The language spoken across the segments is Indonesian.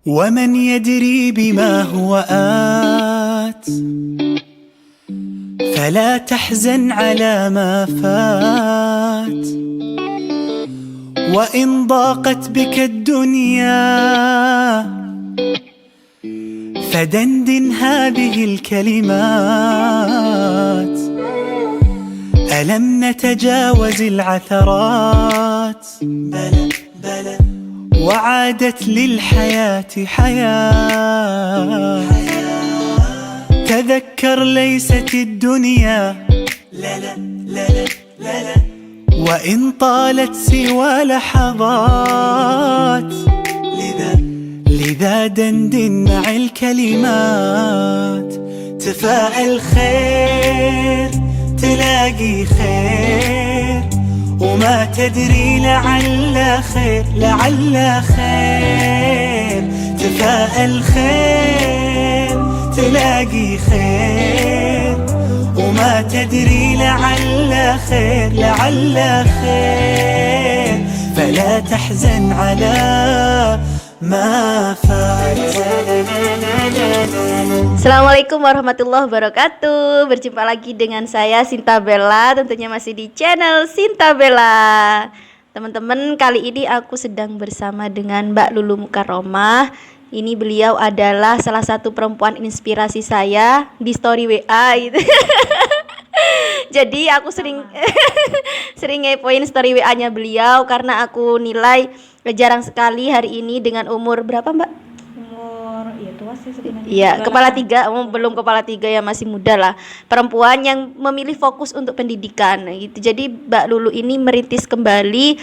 ومن يدري بما هو آت فلا تحزن على ما فات وإن ضاقت بك الدنيا فدندن هذه الكلمات ألم نتجاوز العثرات بلى بلى وعادت للحياة حياة تذكر ليست الدنيا لا لا لا لا لا لا وإن طالت سوى لحظات لذا دندن مع الكلمات تفاءل خير تلاقي خير وما تدري لعل خير لعل خير تفاءل خير تلاقي خير وما تدري لعل خير لعل خير فلا تحزن على ما فات. Assalamualaikum warahmatullahi wabarakatuh. Berjumpa lagi dengan saya Sinta Bella, tentunya masih di channel Sinta Bella. Teman-teman, kali ini aku sedang bersama dengan Mbak Lulu Mukarromah. Ini beliau adalah salah satu perempuan inspirasi saya di story WA gitu. Jadi aku sering ngepoin story WA-nya beliau karena aku nilai jarang sekali hari ini dengan umur berapa, Mbak? Umur ya tua sih sebenarnya. Iya, kepala tiga, belum kepala tiga ya, masih muda lah. Perempuan yang memilih fokus untuk pendidikan gitu. Jadi Mbak Lulu ini merintis kembali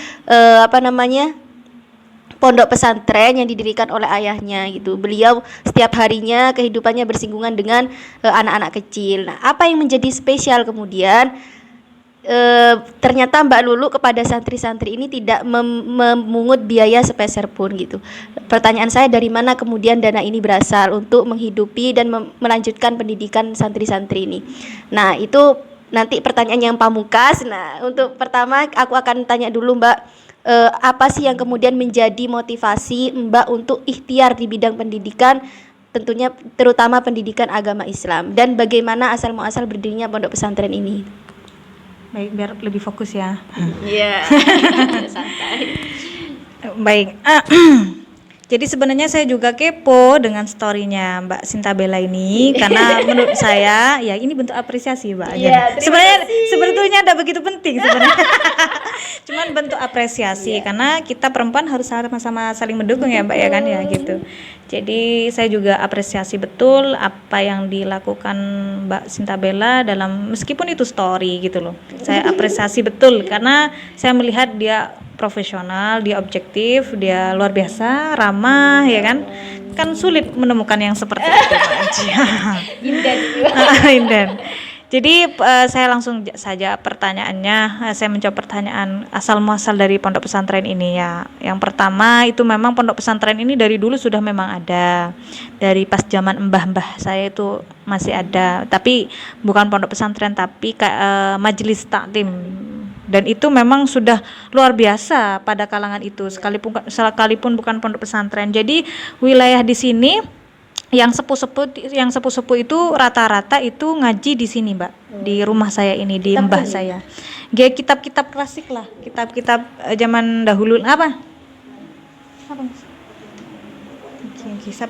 pondok pesantren yang didirikan oleh ayahnya gitu. Beliau setiap harinya kehidupannya bersinggungan dengan anak-anak kecil. Nah, apa yang menjadi spesial kemudian? Ternyata Mbak Lulu kepada santri-santri ini tidak memungut biaya sepeser pun gitu. Pertanyaan saya, dari mana kemudian dana ini berasal untuk menghidupi dan melanjutkan pendidikan santri-santri ini? Nah, itu nanti pertanyaan yang pamungkas. Nah, untuk pertama aku akan tanya dulu Mbak, apa sih yang kemudian menjadi motivasi Mbak untuk ikhtiar di bidang pendidikan, tentunya terutama pendidikan agama Islam, dan bagaimana asal muasal berdirinya pondok pesantren ini? Baik, biar lebih fokus ya. Iya. Santai. Baik. Jadi sebenarnya saya juga kepo dengan story-nya Mbak Sinta Bella ini karena menurut saya ya ini bentuk apresiasi, Mbak. Iya, Sebetulnya tidak begitu penting sebenarnya. Cuman bentuk apresiasi karena kita perempuan harus sama-sama saling mendukung ya, Mbak, ya kan ya gitu. Jadi saya juga apresiasi betul apa yang dilakukan Mbak Sinta Bella dalam, meskipun itu story gitu loh. Saya apresiasi betul karena saya melihat dia profesional, dia objektif, dia luar biasa, ramah, ya kan? Kan sulit menemukan yang seperti itu, Mbak. Inden. Jadi saya langsung saja pertanyaannya. Saya menjawab pertanyaan asal muasal dari pondok pesantren ini ya. Yang pertama itu memang pondok pesantren ini dari dulu sudah memang ada. Dari pas zaman mbah-mbah saya itu masih ada. Tapi bukan pondok pesantren, tapi majelis taklim. Dan itu memang sudah luar biasa pada kalangan itu, sekalipun bukan pondok pesantren. Jadi wilayah di sini yang sepuh-sepuh itu rata-rata itu ngaji di sini, Mbak. Di rumah saya ini, di mbah saya. Kayak kitab-kitab klasik lah, kitab-kitab zaman dahulu. Apa? Kisah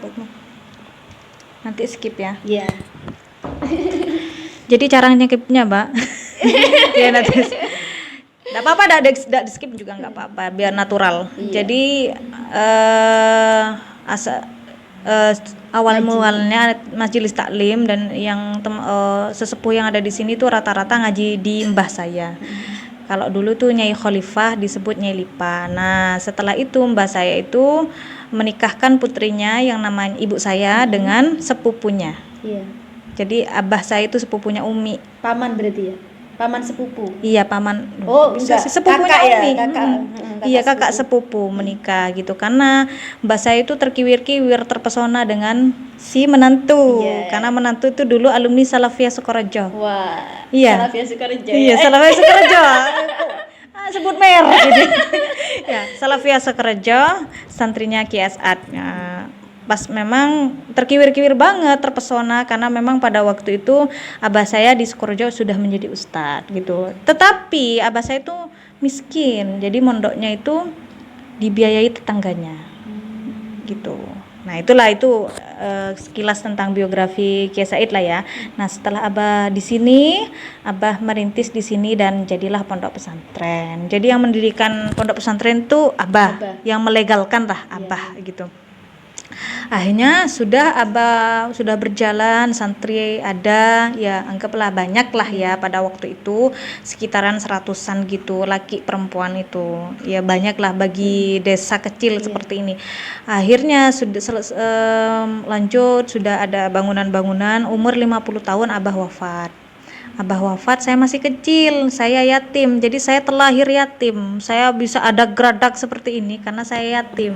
nanti skip ya. Iya. Jadi cara ngekipnya, Mbak. Ya nanti. Nggak apa-apa, nggak di skip juga nggak apa-apa, biar natural. Iya. Jadi awal mulanya majelis taklim dan yang sesepuh yang ada di sini tuh rata-rata ngaji di mbah saya. Kalau dulu tuh Nyai Khalifah disebut Nyai Lipa. Nah, setelah itu mbah saya itu menikahkan putrinya yang namanya ibu saya dengan sepupunya. Iya. Jadi abah saya itu sepupunya Umi. Paman berarti ya? Paman sepupu. Iya, paman. Oh, enggak. Sepupunya Kakak ya, Umi. kakak. Iya, kakak sepupu menikah gitu. Karena mbak saya itu terkiwir-kiwir terpesona dengan si menantu. Yeah. Karena menantu itu dulu alumni Salafiyah Sukorejo. Wah. Iya. Salafiyah Sukorejo. Iya, Salafiyah Sukorejo. Sebut merek gitu. Ya, Salafiyah Sukorejo, santrinya Ki As'ad. Nah, pas memang terkiwir-kiwir banget, terpesona karena memang pada waktu itu abah saya di Sukorejo sudah menjadi ustadz gitu. Tetapi abah saya itu miskin, jadi mondoknya itu dibiayai tetangganya gitu. Nah itulah itu sekilas tentang biografi Kiai Said lah ya. Nah setelah abah di sini, abah merintis di sini dan jadilah pondok pesantren. Jadi yang mendirikan pondok pesantren itu abah, yang melegalkan lah abah gitu. Akhirnya sudah berjalan, santri ada ya anggaplah banyak lah ya pada waktu itu sekitaran 100-an gitu, laki perempuan itu ya banyak lah bagi desa kecil seperti ini. Akhirnya sudah lanjut, sudah ada bangunan-bangunan. Umur 50 tahun abah wafat, saya masih kecil, saya yatim, jadi saya terlahir yatim. Saya bisa ada geradak seperti ini karena saya yatim.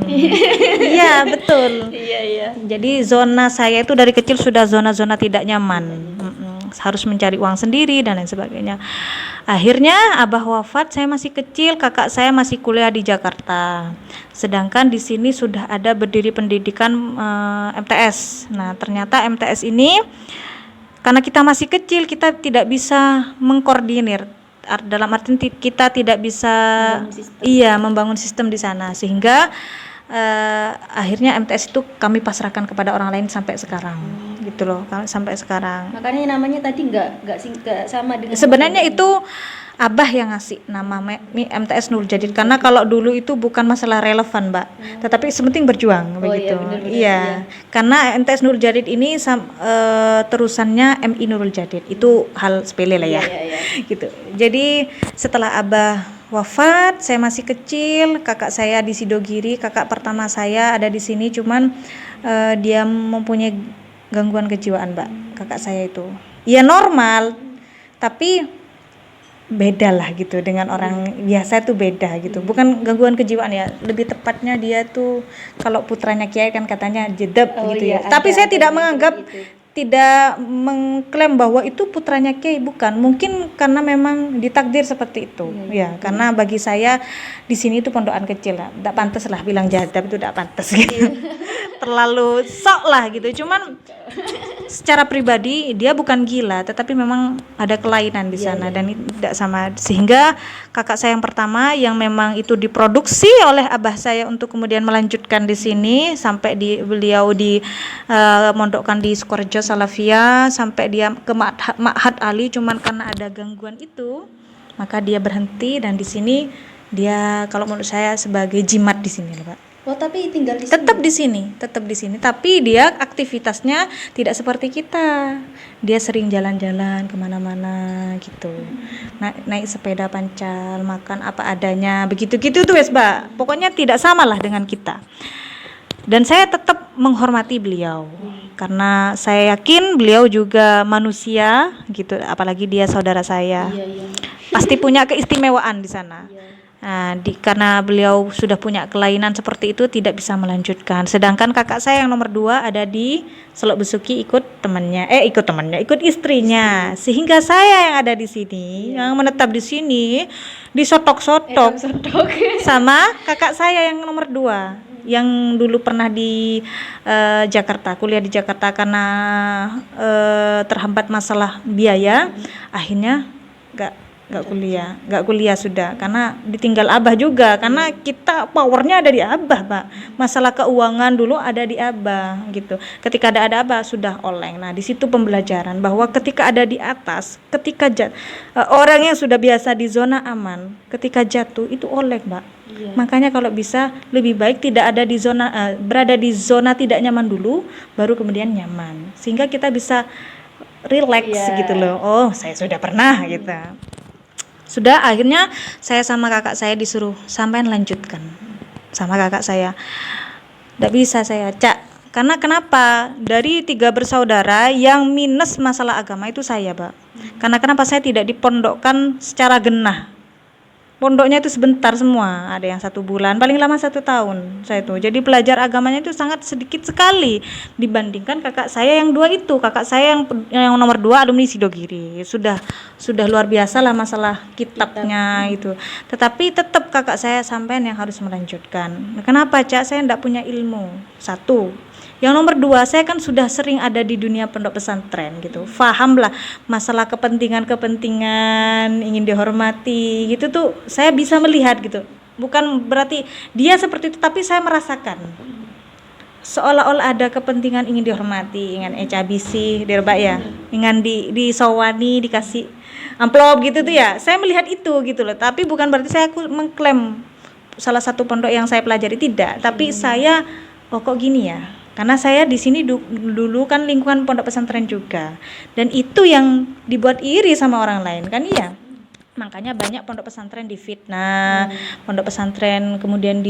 Iya betul. Iya. Jadi zona saya itu dari kecil sudah zona-zona tidak nyaman. Harus mencari uang sendiri dan lain sebagainya. Akhirnya abah wafat, saya masih kecil, kakak saya masih kuliah di Jakarta. Sedangkan di sini sudah ada berdiri pendidikan MTS. Nah ternyata MTS ini karena kita masih kecil, kita tidak bisa mengkoordinir. Dalam arti kita tidak bisa membangun sistem di sana, sehingga akhirnya MTS itu kami pasrahkan kepada orang lain sampai sekarang. Gitu loh, sampai sekarang. Makanya namanya tadi nggak sama dengan Sebenarnya itu abah yang ngasih nama MTS Nurul Jadid, karena kalau dulu itu bukan masalah relevan Mbak, tetapi sepenting berjuang begitu. Iya, karena MTS Nurul Jadid ini terusannya MI Nurul Jadid, itu hal sepele lah ya. Gitu. Jadi setelah abah wafat, saya masih kecil, kakak saya di Sidogiri, kakak pertama saya ada di sini, cuman dia mempunyai gangguan kejiwaan Mbak, kakak saya itu. Ya normal, tapi beda lah gitu dengan orang biasa tuh beda gitu, bukan gangguan kejiwaan ya, lebih tepatnya dia tuh kalau putranya Kiai kan katanya jedab gitu ya. Tapi saya tidak menganggap, tidak mengklaim bahwa itu putranya Kiai, bukan, mungkin karena memang ditakdir seperti itu ya. Karena bagi saya di sini itu pondokan kecil lah, tidak pantas lah bilang jadab, itu tidak pantas gitu. Terlalu sok lah gitu. Cuman secara pribadi dia bukan gila, tetapi memang ada kelainan di sana dan itu tidak sama, sehingga kakak saya yang pertama yang memang itu diproduksi oleh abah saya untuk kemudian melanjutkan di sini sampai beliau mondokkan di Sukorejo Salafiyah sampai dia ke Ma'had Ali, cuman karena ada gangguan itu maka dia berhenti, dan di sini dia kalau menurut saya sebagai jimat di sini loh Pak. Oh, tapi tinggal di tetap di sini, tapi dia aktivitasnya tidak seperti kita. Dia sering jalan-jalan kemana-mana gitu, naik sepeda pancal, makan apa adanya, begitu-gitu tuh wes Mbak. Pokoknya tidak sama lah dengan kita. Dan saya tetap menghormati beliau karena saya yakin beliau juga manusia gitu, apalagi dia saudara saya. Pasti punya keistimewaan di sana. Nah, karena beliau sudah punya kelainan seperti itu tidak bisa melanjutkan. Sedangkan kakak saya yang nomor 2 ada di Selok Besuki ikut istrinya. Sehingga saya yang ada di sini, yang menetap di sini, disotok-sotok sama kakak saya yang nomor 2 yang dulu pernah di Jakarta, kuliah di Jakarta karena terhambat masalah biaya, akhirnya nggak kuliah sudah karena ditinggal abah juga, karena kita powernya ada di abah Pak, masalah keuangan dulu ada di abah gitu. Ketika ada abah sudah oleng. Nah di situ pembelajaran bahwa ketika ada di atas, ketika orang yang sudah biasa di zona aman, ketika jatuh itu oleng Pak. Makanya kalau bisa lebih baik tidak ada di zona berada di zona tidak nyaman dulu, baru kemudian nyaman, sehingga kita bisa relax gitu loh. Oh saya sudah pernah gitu. Sudah, akhirnya saya sama kakak saya disuruh sampean lanjutkan sama kakak saya. Tidak bisa saya Cak, karena kenapa? Dari 3 bersaudara yang minus masalah agama itu saya Pak. Karena kenapa saya tidak dipondokkan secara genah. Pondoknya itu sebentar semua, ada yang 1 bulan, paling lama 1 tahun saya itu. Jadi belajar agamanya itu sangat sedikit sekali dibandingkan kakak saya yang 2 itu. Kakak saya yang nomor 2 alumni Sidogiri, sudah luar biasa lah masalah kitabnya itu. Tetapi tetap kakak saya sampean yang harus melanjutkan. Kenapa Cak? Saya tidak punya ilmu. 1, Yang nomor 2, saya kan sudah sering ada di dunia pondok pesantren gitu. Fahamlah masalah kepentingan ingin dihormati gitu tuh, saya bisa melihat gitu. Bukan berarti dia seperti itu, tapi saya merasakan seolah-olah ada kepentingan ingin dihormati, ingin ecabisi, dirba ya, ingin disowani, dikasih amplop gitu tuh ya. Saya melihat itu gitu loh. Tapi bukan berarti saya mengklaim salah satu pondok yang saya pelajari, tidak. Tapi saya kok gini ya. Karena saya di sini dulu kan lingkungan pondok pesantren juga. Dan itu yang dibuat iri sama orang lain kan, iya. Makanya banyak pondok pesantren difitnah, pondok pesantren kemudian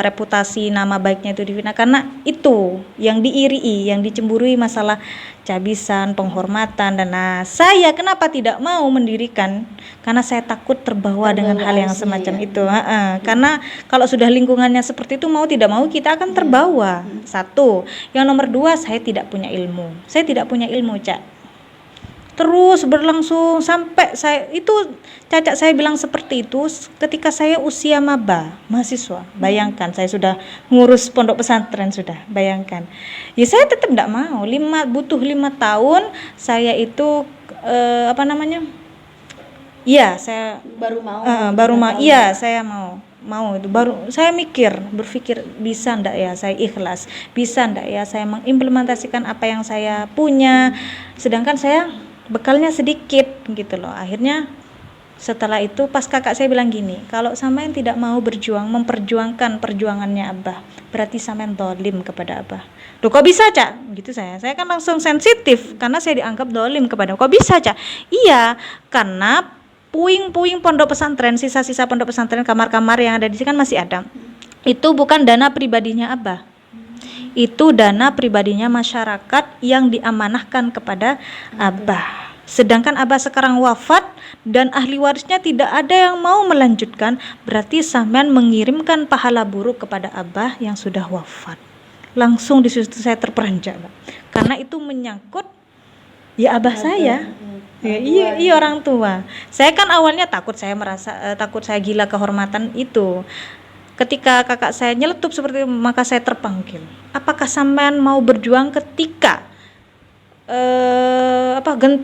reputasi nama baiknya itu difitnah, karena itu yang diirii, yang dicemburui masalah cabisan, penghormatan. Dan saya kenapa tidak mau mendirikan, karena saya takut terbawa dengan hal yang semacam itu. Karena kalau sudah lingkungannya seperti itu, mau tidak mau kita akan terbawa. Satu. Yang nomor 2, saya tidak punya ilmu. Saya tidak punya ilmu, Cak. Terus berlangsung sampai saya itu, Caca, saya bilang seperti itu ketika saya usia maba, mahasiswa. Bayangkan, saya sudah ngurus pondok pesantren sudah, bayangkan. Ya saya tetap tidak mau, butuh 5 tahun saya itu iya, saya baru mau. Iya, saya mau itu baru saya berpikir bisa ndak ya saya ikhlas, bisa ndak ya saya mengimplementasikan apa yang saya punya, sedangkan saya bekalnya sedikit gitu loh. Akhirnya setelah itu pas kakak saya bilang gini, kalau sampean tidak mau memperjuangkan perjuangannya Abah, berarti sampean dolim kepada Abah. Loh kok bisa, Cak? Gitu saya kan langsung sensitif karena saya dianggap dolim kepada. Kok bisa, Cak? Iya, karena puing-puing pondok pesantren, sisa-sisa pondok pesantren, kamar-kamar yang ada di sini kan masih ada. Itu bukan dana pribadinya Abah. Itu dana pribadinya masyarakat yang diamanahkan kepada Abah. Sedangkan Abah sekarang wafat dan ahli warisnya tidak ada yang mau melanjutkan, berarti sampean mengirimkan pahala buruk kepada Abah yang sudah wafat. Langsung di situ saya terperanjak, Mbak. Karena itu menyangkut ya Abah saya. Ya, iya orang tua. Saya kan awalnya takut saya gila kehormatan itu. Ketika kakak saya nyeletup seperti itu, maka saya terpanggil. Apakah sampean mau berjuang ketika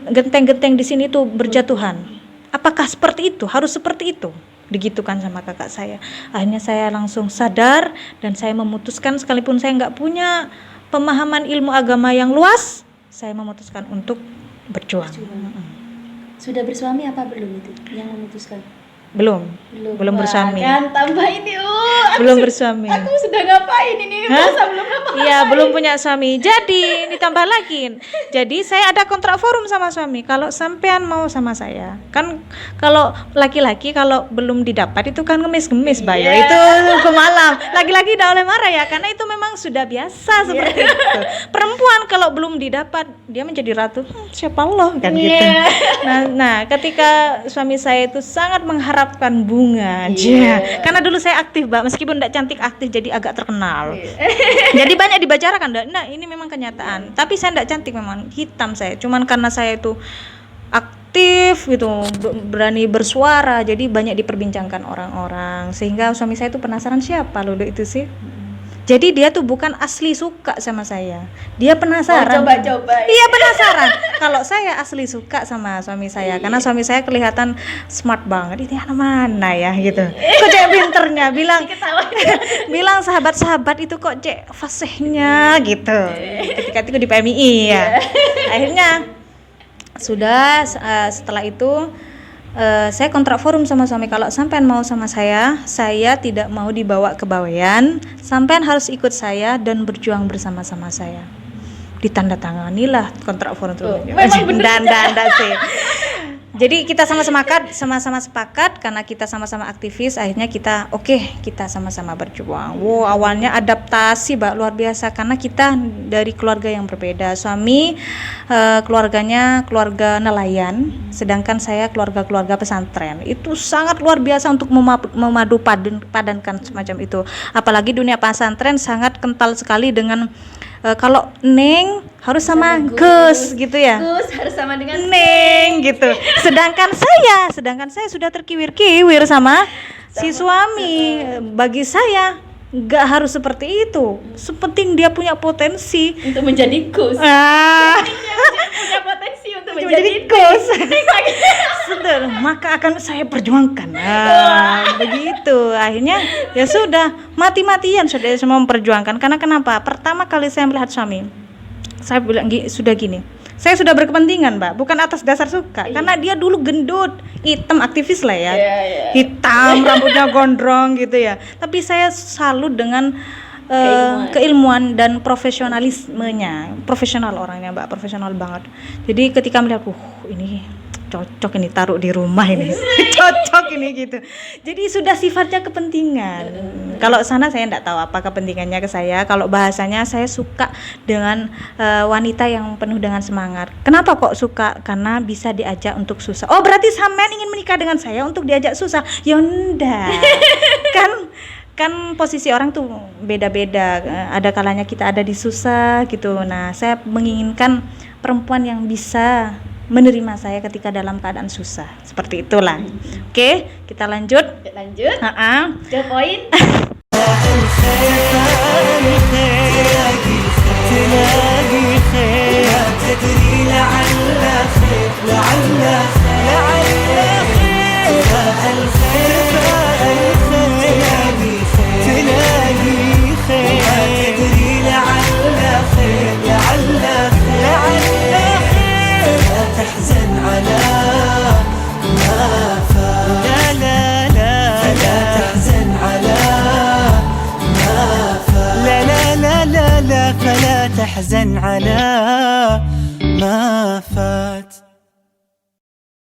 genteng-genteng di sini tuh berjatuhan? Apakah seperti itu? Harus seperti itu? Digitukan sama kakak saya. Akhirnya saya langsung sadar dan saya memutuskan, sekalipun saya nggak punya pemahaman ilmu agama yang luas, saya memutuskan untuk berjuang. Sudah bersuami apa belum itu yang memutuskan? Belum bersuami. Kan tambah ini, belum bersuami. Aku sudah ngapain ini? Masa belum ngapain? Iya, belum punya suami. Jadi ditambah lagi. Jadi saya ada kontrak forum sama suami. Kalau sampean mau sama saya, kan kalau laki-laki kalau belum didapat itu kan ngemis-ngemis, Bayo. Itu ke malam. Laki-laki tidak boleh marah ya, karena itu memang sudah biasa seperti itu. Perempuan kalau belum didapat, dia menjadi ratu. Siapa Allah kan gitu. Nah, ketika suami saya itu sangat mengharapkan bunga aja. Karena dulu saya aktif, Mbak, meskipun tidak cantik, aktif, jadi agak terkenal. Jadi banyak dibicarakan. Nah, ini memang kenyataan. Tapi saya tidak cantik, memang hitam saya. Cuman karena saya itu aktif gitu, berani bersuara, jadi banyak diperbincangkan orang-orang. Sehingga suami saya itu penasaran, siapa Lulu itu sih? Jadi dia tuh bukan asli suka sama saya. Dia penasaran. Coba-coba. Iya, penasaran. Kalau saya asli suka sama suami saya, karena suami saya kelihatan smart banget. Ini anak mana ya gitu. Kok cek pinternya bilang sahabat-sahabat itu kok cek fasihnya gitu. Ketika itu di PMI ya. Akhirnya sudah setelah itu saya kontrak forum sama suami, kalau sampean mau sama saya tidak mau dibawa ke bawean, sampean harus ikut saya dan berjuang bersama-sama saya. Ditandatanganilah kontrak forum itu. Memang benar sih. Jadi kita sama-sama sepakat karena kita sama-sama aktivis, akhirnya kita kita sama-sama berjuang. Wow, awalnya adaptasi Mbak luar biasa karena kita dari keluarga yang berbeda. Suami keluarganya keluarga nelayan, sedangkan saya keluarga pesantren. Itu sangat luar biasa untuk memadu padankan semacam itu. Apalagi dunia pesantren sangat kental sekali dengan kalau Neng harus sama Gus gitu ya. Gus harus sama dengan Neng gitu. Sedangkan saya sudah terkiwir-kiwir sama si suami. Bagi saya nggak harus seperti itu. Sepenting dia punya potensi Untuk menjadi coach. Punya potensi untuk menjadi coach. Betul, maka akan saya perjuangkan. Begitu. Akhirnya ya sudah, mati-matian sudah semua memperjuangkan. Karena kenapa? Pertama kali saya melihat suami, saya bilang sudah gini. Saya sudah berkepentingan, Mbak, bukan atas dasar suka. Karena dia dulu gendut, hitam, aktivis lah ya. Hitam, rambutnya gondrong gitu ya. Tapi saya salut dengan keilmuan dan profesionalismenya. Profesional orangnya, Mbak, profesional banget. Jadi ketika melihat, ini cocok ini taruh di rumah ini. Cocok ini gitu. Jadi sudah sifatnya kepentingan. Kalau sana saya enggak tahu apa kepentingannya ke saya. Kalau bahasanya saya suka dengan wanita yang penuh dengan semangat. Kenapa kok suka? Karena bisa diajak untuk susah. Oh, berarti sampean ingin menikah dengan saya untuk diajak susah? Ya enggak. kan posisi orang tuh beda-beda. Ada kalanya kita ada di susah gitu. Nah, saya menginginkan perempuan yang bisa menerima saya ketika dalam keadaan susah. Seperti itulah. Oke, kita lanjut. Ke poin. فلا تحزن على ما فات.